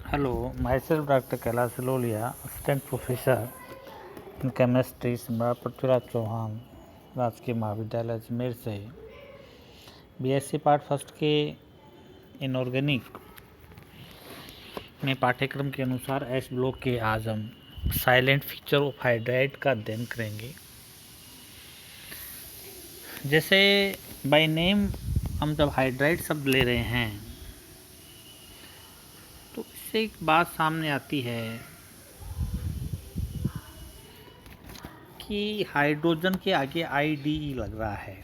Hello, myself Dr. Kailash Lolia, Assistant Professor in Chemistry, सम्राट पृथ्वीराज चौहान, राजकीय महाविद्यालय अजमेर से बीएससी पार्ट फर्स्ट के इनऑर्गेनिक में पाठ्यक्रम के अनुसार एस ब्लॉक के आज हम साइलेंट फीचर ऑफ हाइड्राइड का अध्ययन करेंगे। जैसे बाय नेम हम जब हाइड्राइड शब्द ले रहे हैं तो इससे एक बात सामने आती है कि हाइड्रोजन के आगे IDE लग रहा है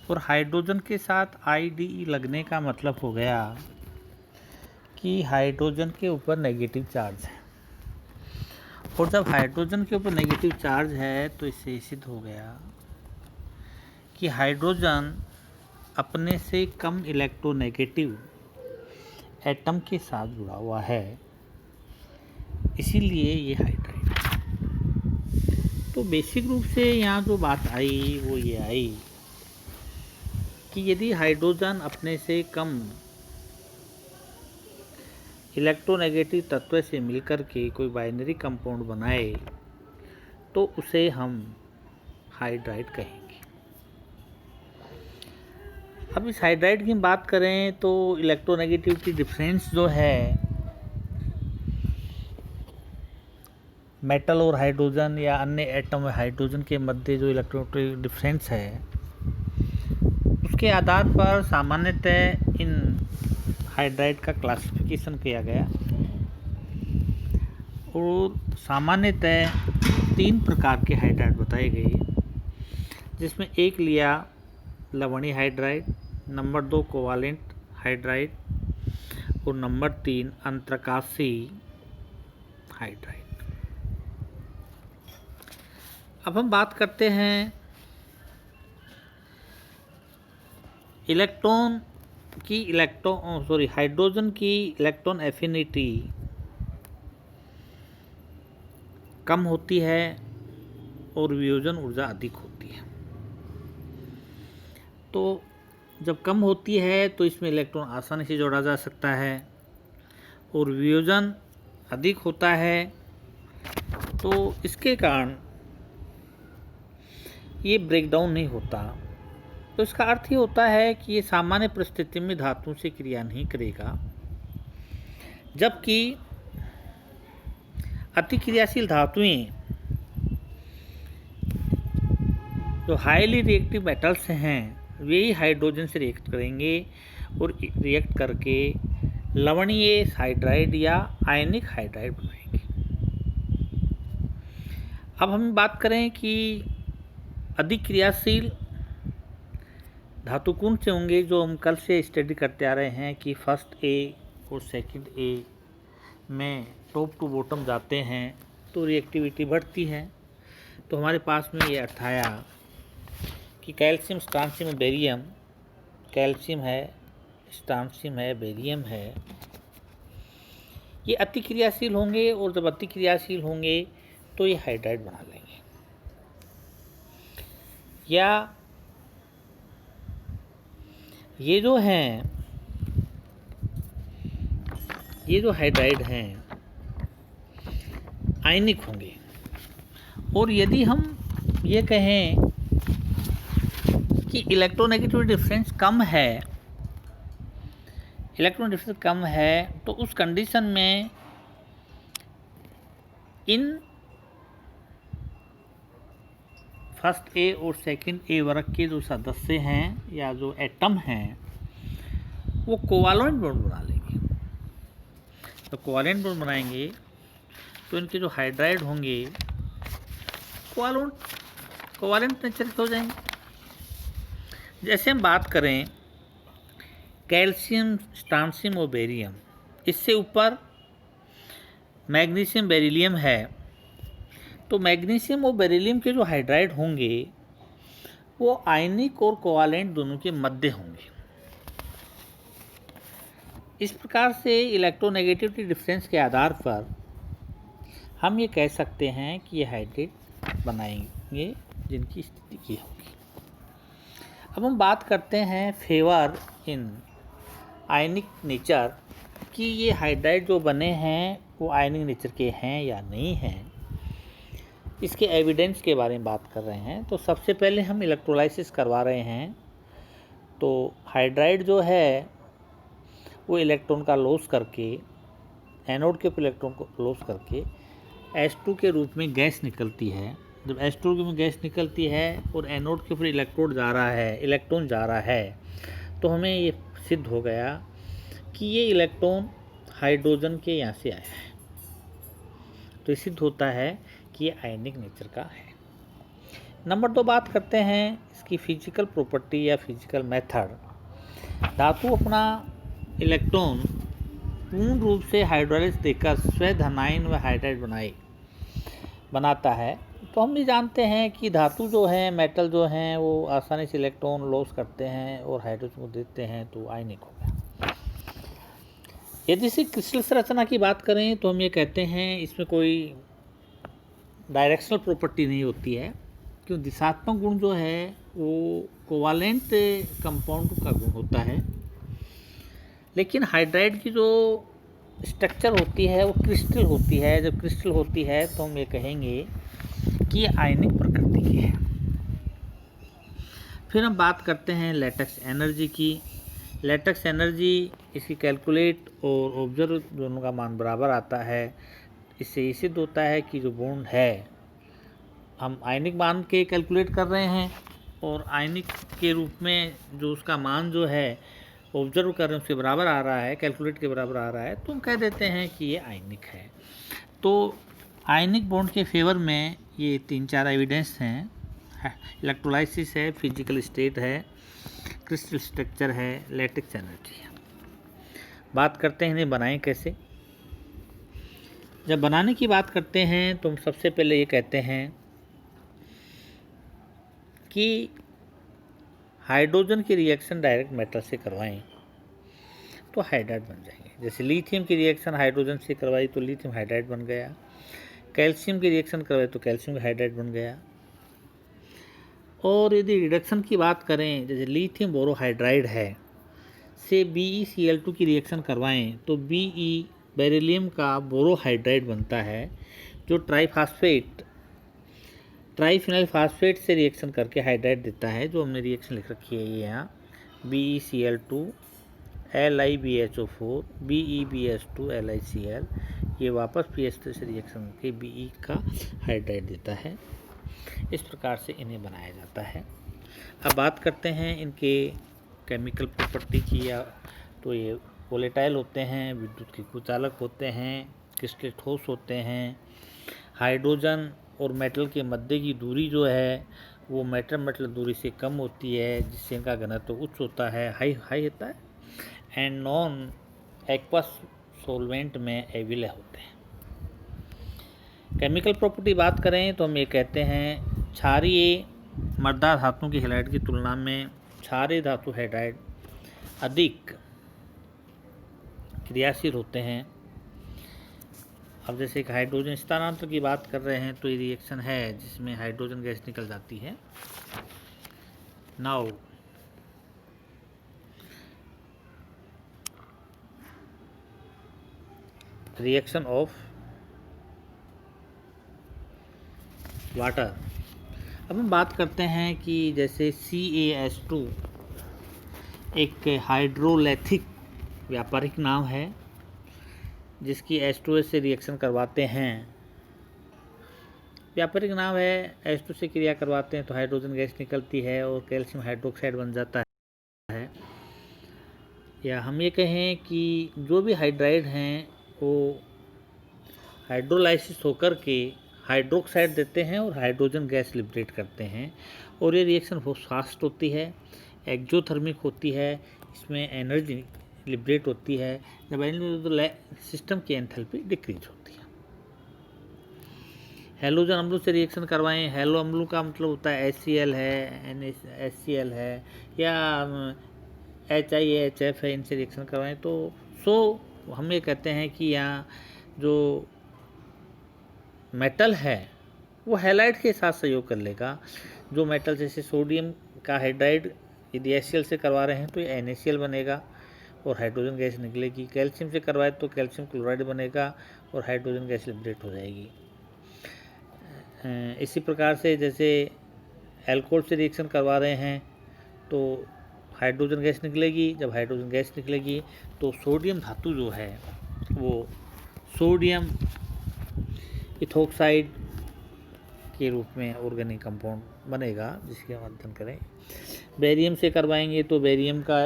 और हाइड्रोजन के साथ IDE लगने का मतलब हो गया कि हाइड्रोजन के ऊपर नेगेटिव चार्ज है, और जब हाइड्रोजन के ऊपर नेगेटिव चार्ज है तो इससे सिद्ध हो गया कि हाइड्रोजन अपने से कम इलेक्ट्रोनेगेटिव एटम के साथ जुड़ा हुआ है, इसीलिए ये हाइड्राइड है। तो बेसिक रूप से यहाँ जो बात आई वो ये आई कि यदि हाइड्रोजन अपने से कम इलेक्ट्रोनेगेटिव तत्व से मिलकर के कोई बाइनरी कंपाउंड बनाए तो उसे हम हाइड्राइड कहेंगे। अब इस हाइड्राइड की बात करें तो इलेक्ट्रोनेगेटिविटी डिफरेंस जो है मेटल और हाइड्रोजन या अन्य एटम और हाइड्रोजन के मध्य जो इलेक्ट्रोनेगेटिव डिफरेंस है उसके आधार पर सामान्यतः इन हाइड्राइड का क्लासिफिकेशन किया गया और सामान्यतः 3 प्रकार के हाइड्राइड बताए गए, जिसमें एक लिया लवणीय हाइड्राइड, नंबर 2 कोवालेंट हाइड्राइड और नंबर 3 अंतरकाशी हाइड्राइड। अब हम बात करते हैं हाइड्रोजन की इलेक्ट्रॉन एफिनिटी कम होती है और वियोजन ऊर्जा अधिक होती है। तो जब कम होती है तो इसमें इलेक्ट्रॉन आसानी से जोड़ा जा सकता है, और वियोजन अधिक होता है तो इसके कारण ये ब्रेकडाउन नहीं होता। तो इसका अर्थ ये होता है कि ये सामान्य परिस्थिति में धातु से क्रिया नहीं करेगा, जबकि अतिक्रियाशील धातुएं जो हाईली रिएक्टिव मेटल्स हैं वे ही हाइड्रोजन से रिएक्ट करेंगे और रिएक्ट करके लवणीय हाइड्राइड या आयनिक हाइड्राइड बनाएंगे। अब हम बात करें कि अधिक क्रियाशील धातु कौन से होंगे, जो हम कल से स्टडी करते आ रहे हैं कि फर्स्ट ए और सेकंड ए में टॉप टू बॉटम जाते हैं तो रिएक्टिविटी बढ़ती है। तो हमारे पास में ये अर्थ आया कि कैल्शियम, स्ट्रांशियम, बेरियम, कैल्शियम है, स्ट्रांशियम है, बेरियम है, ये अतिक्रियाशील होंगे, और जब अतिक्रियाशील होंगे तो ये हाइड्राइड बना लेंगे। या ये जो हाइड्राइड हैं आयनिक होंगे, और यदि हम ये कहें कि इलेक्ट्रोनेगेटिविटी डिफरेंस कम है तो उस कंडीशन में इन फर्स्ट ए और सेकंड ए वर्ग के जो सदस्य हैं या जो एटम हैं वो कोवालेंट बॉन्ड बना लेंगे। तो कोवालेंट बॉन्ड बनाएंगे तो इनके जो हाइड्राइड होंगे कोवालेंट नेचर के हो जाएंगे। जैसे हम बात करें कैल्शियम, स्ट्रांशियम और बेरियम, इससे ऊपर मैग्नीशियम, बेरिलियम है, तो मैग्नीशियम और बेरिलियम के जो हाइड्राइड होंगे वो आयनिक और कोवालेंट दोनों के मध्य होंगे। इस प्रकार से इलेक्ट्रोनेगेटिविटी डिफरेंस के आधार पर हम ये कह सकते हैं कि ये हाइड्राइड बनाएंगे जिनकी स्थिति ये होगी। अब हम बात करते हैं फेवर इन आयनिक नेचर कि ये हाइड्राइड जो बने हैं वो आयनिक नेचर के हैं या नहीं हैं, इसके एविडेंस के बारे में बात कर रहे हैं। तो सबसे पहले हम इलेक्ट्रोलाइसिस करवा रहे हैं। तो हाइड्राइड जो है वो इलेक्ट्रॉन का लॉस करके, एनोड के ऊपर इलेक्ट्रॉन को लॉस करके H2 के रूप में गैस निकलती है। जब H2 में गैस निकलती है और एनोड के ऊपर इलेक्ट्रोन जा रहा है, तो हमें ये सिद्ध हो गया कि ये इलेक्ट्रॉन हाइड्रोजन के यहाँ से आया है। तो ये सिद्ध होता है कि ये आयनिक नेचर का है। नंबर 2 बात करते हैं इसकी फिजिकल प्रॉपर्टी या फिजिकल मेथड। धातु अपना इलेक्ट्रॉन पूर्ण रूप से हाइड्रोलाइज देकर स्वधनायन व हाइड्राइड बनाता है। तो हम भी जानते हैं कि धातु जो है, मेटल जो हैं, वो आसानी से इलेक्ट्रॉन लॉस करते हैं और हाइड्रोजन को देते हैं, तो आयनिक हो गया। यदि से क्रिस्टल संरचना की बात करें तो हम ये कहते हैं इसमें कोई डायरेक्शनल प्रॉपर्टी नहीं होती है, क्योंकि दिशात्मक गुण जो है वो कोवालेंट कंपाउंड का गुण होता है। लेकिन हाइड्राइड की जो स्ट्रक्चर होती है वो क्रिस्टल होती है। जब क्रिस्टल होती है तो हम ये कहेंगे कि ये आयनिक प्रकृति की है। फिर हम बात करते हैं लेटेक्स एनर्जी की। लेटेक्स एनर्जी, इसकी कैलकुलेट और ऑब्जर्व दोनों का मान बराबर आता है। इससे ये सिद्ध होता है कि जो बॉन्ड है हम आयनिक मान के कैलकुलेट कर रहे हैं और आयनिक के रूप में जो उसका मान जो है ऑब्जर्व कर रहे हैं उसके बराबर आ रहा है, कैलकुलेट के बराबर आ रहा है, तो हम कह देते हैं कि ये आयनिक है। तो आयनिक बॉन्ड के फेवर में ये 3-4 एविडेंस हैं। इलेक्ट्रोलाइसिस है, फिजिकल स्टेट है, क्रिस्टल स्ट्रक्चर है, लेटेक्स एनर्जी है। बात करते हैं इन्हें बनाएं कैसे। जब बनाने की बात करते हैं तो हम सबसे पहले ये कहते हैं कि हाइड्रोजन की रिएक्शन डायरेक्ट मेटल से करवाएं तो हाइड्राइड बन जाएंगे। जैसे लिथियम की रिएक्शन हाइड्रोजन से करवाई तो लिथियम हाइड्राइड बन गया। कैल्शियम की रिएक्शन करवाई तो कैल्शियम हाइड्राइड बन गया। और यदि रिडक्शन की बात करें, जैसे लिथियम बोरोहाइड्राइड है से BeCl2 की रिएक्शन करवाएं तो Be बेरिलियम का बोरोहाइड्राइड बनता है, जो ट्राईफिनाइल फास्फेट से रिएक्शन करके हाइड्राइड देता है। जो हमने रिएक्शन लिख रखी है ये यहाँ, BeCl2 LiBHO4 BeBH2 LiCl, ये वापस PH3 से रिएक्शन करके Be का हाइड्राइड देता है। इस प्रकार से इन्हें बनाया जाता है। अब बात करते हैं इनके केमिकल प्रॉपर्टी की। या तो ये वोलेटाइल होते हैं, विद्युत के कुचालक होते हैं, क्रिस्टल ठोस होते हैं। हाइड्रोजन और मेटल के मध्य की दूरी जो है वो मेटल दूरी से कम होती है, जिससे इनका घनत्व उच्च होता है, हाई होता है। एंड नॉन एक्वस सोलवेंट में एविले होते हैं। केमिकल प्रॉपर्टी बात करें तो हम ये कहते हैं क्षारीय मर्दार धातुओं की हैलाइड की तुलना में क्षारीय धातु हाइड्राइड अधिक क्रियाशील होते हैं। अब जैसे एक हाइड्रोजन स्थानांतर की बात कर रहे हैं तो ये रिएक्शन है जिसमें हाइड्रोजन गैस निकल जाती है। Now reaction of water. अब हम बात करते हैं कि जैसे CaH2 एक हाइड्रोलैथिक व्यापारिक नाम है, जिसकी H2S से रिएक्शन करवाते हैं। व्यापारिक नाम है, H2 से क्रिया करवाते हैं तो हाइड्रोजन गैस निकलती है और कैल्शियम हाइड्रोक्साइड बन जाता है। या हम ये कहें कि जो भी हाइड्राइड हैं वो हाइड्रोलाइसिस होकर के हाइड्रोक्साइड देते हैं और हाइड्रोजन गैस लिबरेट करते हैं। और ये रिएक्शन बहुत फास्ट होती है, एक्जोथर्मिक होती है, इसमें एनर्जी लिबरेट होती है। जब सिस्टम की एंथैल्पी डिक्रीज होती है। हैलोजन अम्लों से रिएक्शन करवाएं। हैलो अम्लों का मतलब होता है HCl है, NaHCl है या HiAHF है, इनसे रिएक्शन करवाएं तो हम ये कहते हैं कि यहाँ जो मेटल है वो हैलाइड के साथ सहयोग कर लेगा। जो मेटल जैसे सोडियम का हाइड्राइड यदि HCl से करवा रहे हैं तो ये NaCl बनेगा और हाइड्रोजन गैस निकलेगी। कैल्शियम से करवाए तो कैल्शियम क्लोराइड बनेगा और हाइड्रोजन गैस लिबरेट हो जाएगी। इसी प्रकार से जैसे एल्कोहल से रिएक्शन करवा रहे हैं तो हाइड्रोजन गैस निकलेगी। जब हाइड्रोजन गैस निकलेगी तो सोडियम धातु जो है वो सोडियम इथोक्साइड के रूप में ऑर्गेनिक कंपाउंड बनेगा, जिसके हम अध्ययन करें। बेरियम से करवाएंगे तो बेरियम का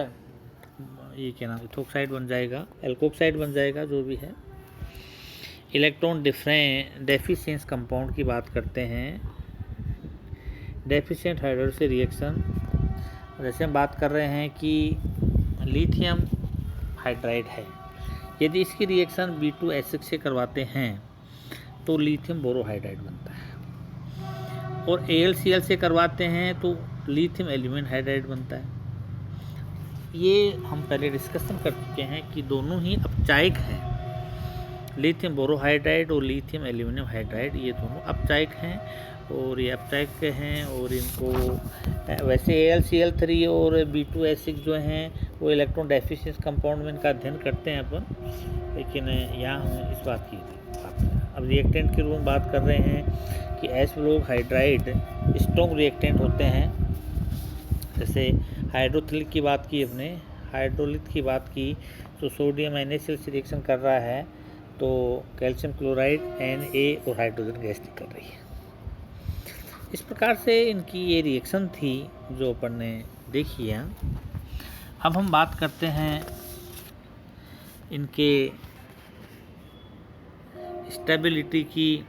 ये क्या नाम इथोक्साइड बन जाएगा, एल्कोक्साइड बन जाएगा, जो भी है। इलेक्ट्रॉन डेफिशिएंस कंपाउंड की बात करते हैं, डेफिशिएंट हाइड्रोजन से रिएक्शन। जैसे हम बात कर रहे हैं कि लिथियम हाइड्राइड है, यदि इसकी रिएक्शन B2H6 से करवाते हैं तो लिथियम बोरोहाइड्राइड बनता है, और AlCl से करवाते हैं तो लिथियम एल्यूमिनियम हाइड्राइड बनता है। ये हम पहले डिस्कशन कर चुके हैं कि दोनों ही अपचायक हैं, लिथियम बोरोहाइड्राइड और लिथियम एल्यूमिनियम हाइड्राइड, ये दोनों अपचायक हैं और ये अपचायक हैं। और इनको वैसे AlCl3 और B2H6 जो हैं वो इलेक्ट्रॉन डेफिशिएंस कंपाउंड में इनका अध्ययन करते हैं अपन, लेकिन यहाँ हम इस बात की बात करें। अब रिएक्टेंट के रूप में बात कर रहे हैं कि H block hydride strong reactant होते हैं। जैसे हाइड्रोथिलिक की बात की अपने, हाइड्रोलिथ की बात की तो सोडियम NaCl से रिएक्शन कर रहा है तो कैल्शियम क्लोराइड Na और हाइड्रोजन गैस निकल रही है। इस प्रकार से इनकी ये रिएक्शन थी जो अपन ने देखी है। अब हम बात करते हैं इनके स्टेबिलिटी की।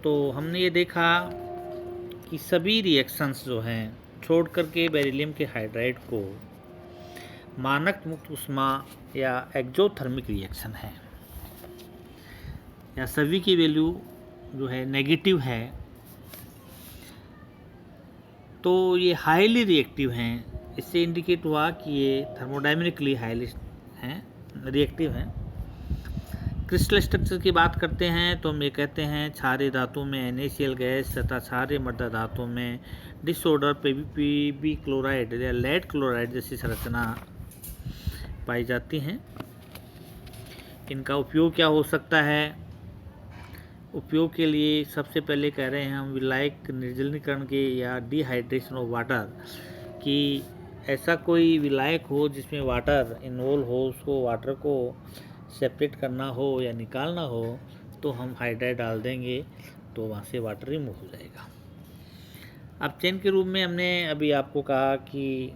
तो हमने ये देखा कि सभी रिएक्शंस जो हैं छोड़ करके बेरिलियम के हाइड्राइड को मानक मुक्त ऊष्मा या एक्जोथर्मिक रिएक्शन है, या सभी की वैल्यू जो है नेगेटिव है, तो ये हाईली रिएक्टिव हैं। इससे इंडिकेट हुआ कि ये थर्मोडायनेमिकली हाईली हैं, रिएक्टिव हैं। क्रिस्टल स्ट्रक्चर की बात करते हैं तो हम ये कहते हैं क्षारीय धातु में NaCl गैस तथा क्षारीय मृदा धातु में डिसऑर्डर Pb क्लोराइड या लेड क्लोराइड जैसी संरचना पाई जाती हैं। इनका उपयोग क्या हो सकता है? उपयोग के लिए सबसे पहले कह रहे हैं हम विलायक निर्जलीकरण के या डिहाइड्रेशन ऑफ वाटर, कि ऐसा कोई विलायक हो जिसमें वाटर इन्वॉल्व हो, उसको वाटर को सेपरेट करना हो या निकालना हो तो हम हाइड्राइड डाल देंगे तो वहाँ से वाटर रिमूव हो जाएगा। अब चेन के रूप में हमने अभी आपको कहा कि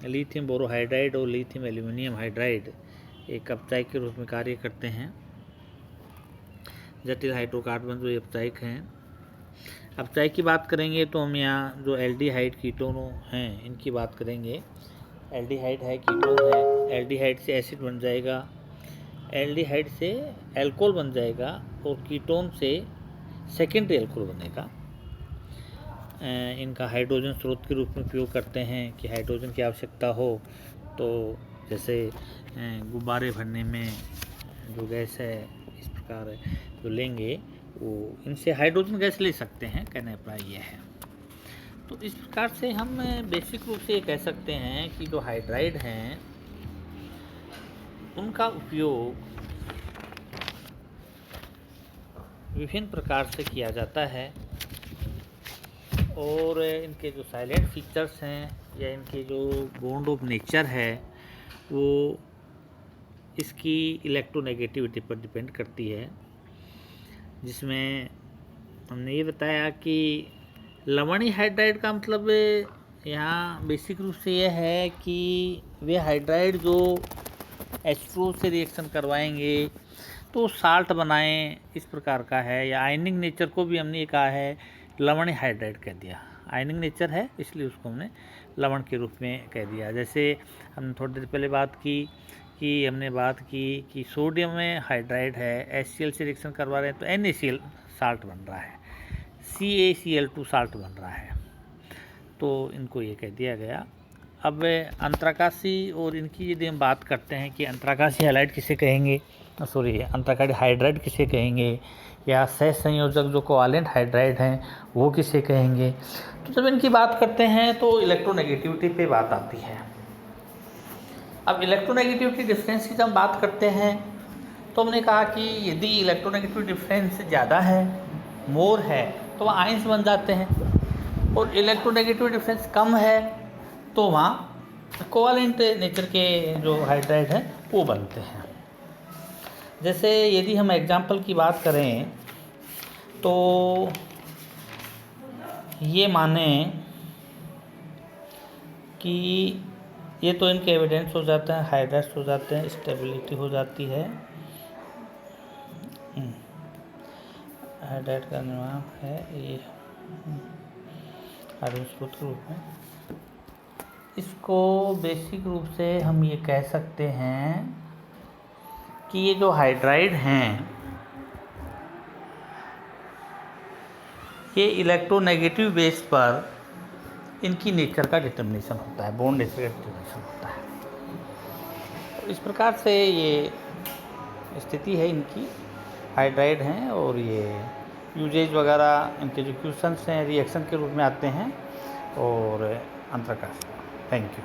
लिथियम बोरोहाइड्राइड और लिथियम एल्यूमिनियम हाइड्राइड एक अपचायक के रूप में कार्य करते हैं। जटिल हाइड्रोकार्बन जो अपचायक हैं। अपचायक की बात करेंगे तो हम यहाँ जो एल्डिहाइड कीटोन हैं इनकी बात करेंगे। एल्डिहाइड है, कीटोन है, एल्डिहाइड से एसिड बन जाएगा, एल्डिहाइड से अल्कोहल बन जाएगा और कीटोन से सेकेंडरी अल्कोहल बनेगा। इनका हाइड्रोजन स्रोत के रूप में उपयोग करते हैं कि हाइड्रोजन की आवश्यकता हो तो जैसे गुब्बारे भरने में जो गैस है इस प्रकार जो लेंगे वो इनसे हाइड्रोजन गैस ले सकते हैं, कहने का ये है। तो इस प्रकार से हम बेसिक रूप से ये कह सकते हैं कि जो हाइड्राइड हैं उनका उपयोग विभिन्न प्रकार से किया जाता है और इनके जो साइलेंट फीचर्स हैं या इनके जो बॉन्ड ऑफ नेचर है वो इसकी इलेक्ट्रोनेगेटिविटी पर डिपेंड करती है, जिसमें हमने ये बताया कि लवणीय हाइड्राइड का मतलब यहाँ बेसिक रूप से यह है कि वे हाइड्राइड जो H2O से रिएक्शन करवाएंगे तो साल्ट बनाएं, इस प्रकार का है। या आयनिंग नेचर को भी हमने ये कहा है लवणीय हाइड्राइड कह दिया, आयनिंग नेचर है इसलिए उसको हमने लवण के रूप में कह दिया। जैसे हमने थोड़ी देर पहले बात की कि सोडियम में हाइड्राइड है, HCl से रिएक्शन करवा रहे हैं तो NaCl साल्ट बन रहा है, CaCl2 साल्ट बन रहा है, तो इनको ये कह दिया गया। अब अंतराकाशी और इनकी यदि हम बात करते हैं कि अंतराकाशी हाइड्राइड किसे कहेंगे, अंतराकाशी हाइड्राइड किसे कहेंगे, या सह संयोजक जो कोवालेंट हाइड्राइड हैं वो किसे कहेंगे, तो जब इनकी बात करते हैं तो इलेक्ट्रोनेगेटिविटी पे बात आती है। अब इलेक्ट्रोनेगेटिविटी डिफरेंस की जब हम बात करते हैं तो हमने कहा कि यदि इलेक्ट्रोनेगेटिविटी डिफरेंस ज़्यादा है, मोर है, तो वहाँ आयंस बन जाते हैं, और इलेक्ट्रोनेगेटिविटी डिफरेंस कम है तो वहाँ कोवैलेंट नेचर के जो हाइड्राइड हैं वो बनते हैं। जैसे यदि हम एग्जाम्पल की बात करें तो ये माने कि ये तो इनके एविडेंस हो जाते हैं, हाइड्राइड्स हो जाते हैं, स्टेबिलिटी हो जाती है, हाइड्राइड का निर्माण है ये हाइड्रोजन स्रोत के रूप में। इसको बेसिक रूप से हम ये कह सकते हैं कि ये जो हाइड्राइड हैं ये इलेक्ट्रोनेगेटिव बेस पर इनकी नेचर का डिटर्मिनेशन होता है, बॉन्ड नेचर का डिटर्मिनेशन होता है। तो इस प्रकार से ये स्थिति है इनकी, हाइड्राइड हैं, और ये यूजेज वगैरह इनके जो क्वेश्चंस हैं रिएक्शन के रूप में आते हैं और अंतरकाश। Thank you.